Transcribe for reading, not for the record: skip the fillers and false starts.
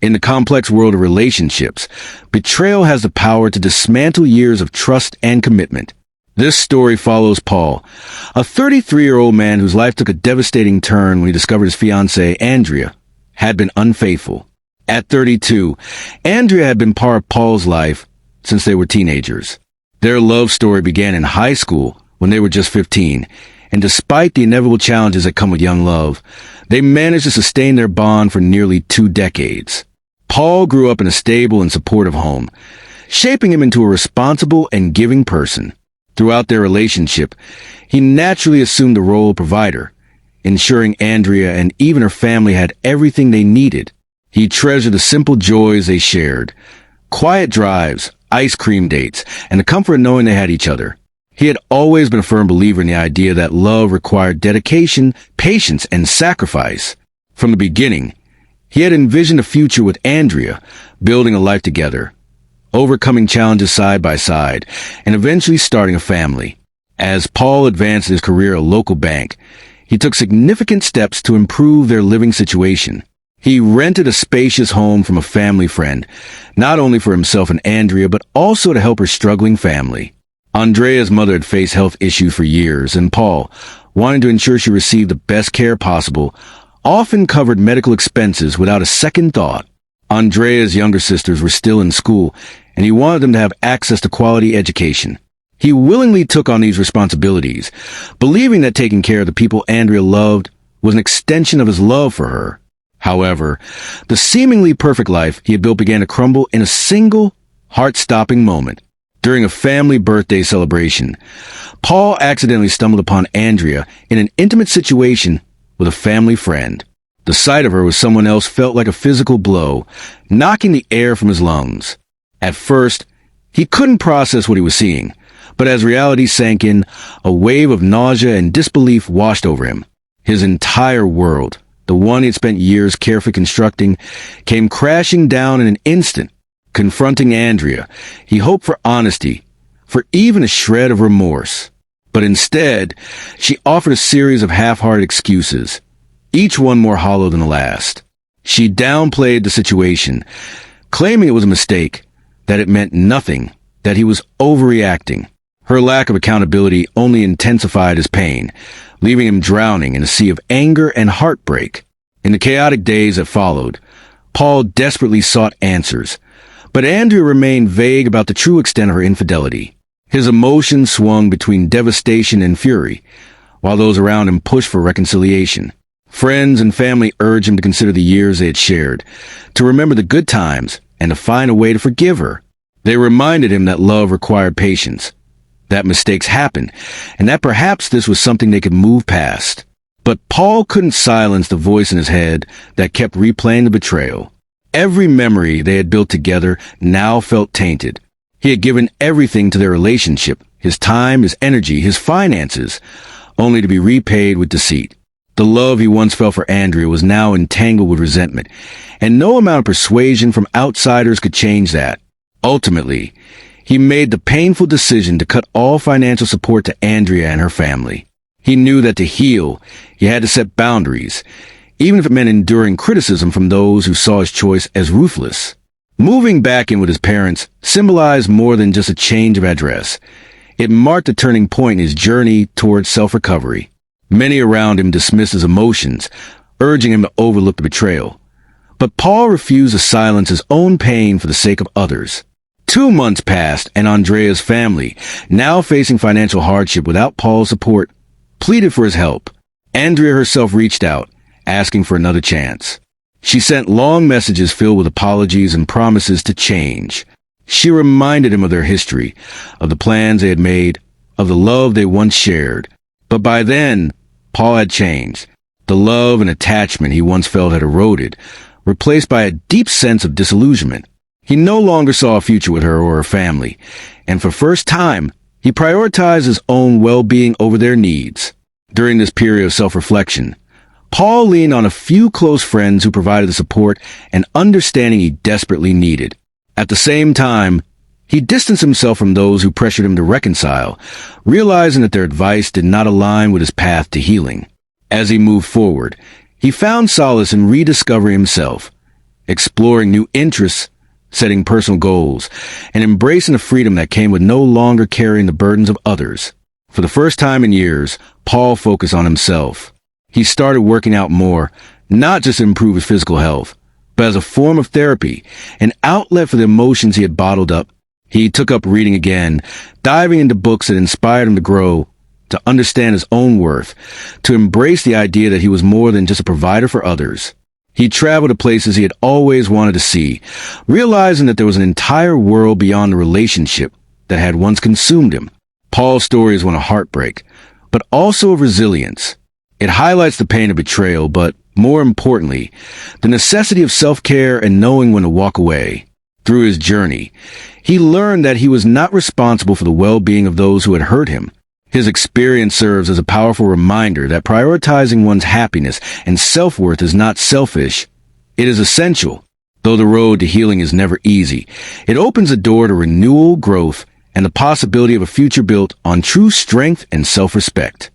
In the complex world of relationships, betrayal has the power to dismantle years of trust and commitment. This story follows Paul, a 33-year-old man whose life took a devastating turn when he discovered his fiancée, Andrea, had been unfaithful. At 32, Andrea had been part of Paul's life since they were teenagers. Their love story began in high school when they were just 15, and despite the inevitable challenges that come with young love, they managed to sustain their bond for nearly 2 decades. Paul grew up in a stable and supportive home, shaping him into a responsible and giving person. Throughout their relationship, he naturally assumed the role of provider, ensuring Andrea and even her family had everything they needed. He treasured the simple joys they shared, quiet drives, ice cream dates, and the comfort of knowing they had each other. He had always been a firm believer in the idea that love required dedication, patience, and sacrifice. From the beginning, he had envisioned a future with Andrea, building a life together, overcoming challenges side by side, and eventually starting a family. As Paul advanced in his career at a local bank, he took significant steps to improve their living situation. He rented a spacious home from a family friend, not only for himself and Andrea, but also to help her struggling family. Andrea's mother had faced health issues for years, and Paul, wanting to ensure she received the best care possible, often covered medical expenses without a second thought. Andrea's younger sisters were still in school, and he wanted them to have access to quality education. He willingly took on these responsibilities, believing that taking care of the people Andrea loved was an extension of his love for her. However, the seemingly perfect life he had built began to crumble in a single, heart-stopping moment. During a family birthday celebration, Paul accidentally stumbled upon Andrea in an intimate situation with a family friend. The sight of her with someone else felt like a physical blow, knocking the air from his lungs. At first, he couldn't process what he was seeing, but as reality sank in, a wave of nausea and disbelief washed over him. His entire world, the one he had spent years carefully constructing, came crashing down in an instant. Confronting Andrea, he hoped for honesty, for even a shred of remorse. But instead, she offered a series of half-hearted excuses, each one more hollow than the last. She downplayed the situation, claiming it was a mistake, that it meant nothing, that he was overreacting. Her lack of accountability only intensified his pain, leaving him drowning in a sea of anger and heartbreak. In the chaotic days that followed, Paul desperately sought answers, but Andrea remained vague about the true extent of her infidelity. His emotions swung between devastation and fury, while those around him pushed for reconciliation. Friends and family urged him to consider the years they had shared, to remember the good times, and to find a way to forgive her. They reminded him that love required patience, that mistakes happened, and that perhaps this was something they could move past. But Paul couldn't silence the voice in his head that kept replaying the betrayal. Every memory they had built together now felt tainted. He had given everything to their relationship, his time, his energy, his finances, only to be repaid with deceit. The love he once felt for Andrea was now entangled with resentment, and no amount of persuasion from outsiders could change that. Ultimately, he made the painful decision to cut all financial support to Andrea and her family. He knew that to heal, he had to set boundaries, even if it meant enduring criticism from those who saw his choice as ruthless. Moving back in with his parents symbolized more than just a change of address. It marked a turning point in his journey towards self-recovery. Many around him dismissed his emotions, urging him to overlook the betrayal. But Paul refused to silence his own pain for the sake of others. 2 months passed, and Andrea's family, now facing financial hardship without Paul's support, pleaded for his help. Andrea herself reached out, asking for another chance. She sent long messages filled with apologies and promises to change. She reminded him of their history, of the plans they had made, of the love they once shared. But by then, Paul had changed. The love and attachment he once felt had eroded, replaced by a deep sense of disillusionment. He no longer saw a future with her or her family, and for the first time, he prioritized his own well-being over their needs. During this period of self-reflection, Paul leaned on a few close friends who provided the support and understanding he desperately needed. At the same time, he distanced himself from those who pressured him to reconcile, realizing that their advice did not align with his path to healing. As he moved forward, he found solace in rediscovering himself. exploring new interests, setting personal goals, and embracing the freedom that came with no longer carrying the burdens of others. For the first time in years, Paul focused on himself. He started working out more, not just to improve his physical health, but as a form of therapy, an outlet for the emotions he had bottled up. He took up reading again, diving into books that inspired him to grow, to understand his own worth, to embrace the idea that he was more than just a provider for others. He traveled to places he had always wanted to see, realizing that there was an entire world beyond the relationship that had once consumed him. Paul's story is one of heartbreak, but also of resilience. It highlights the pain of betrayal, but more importantly, the necessity of self-care and knowing when to walk away. Through his journey, he learned that he was not responsible for the well-being of those who had hurt him. His experience serves as a powerful reminder that prioritizing one's happiness and self-worth is not selfish. It is essential. Though the road to healing is never easy, it opens a door to renewal, growth, and the possibility of a future built on true strength and self-respect.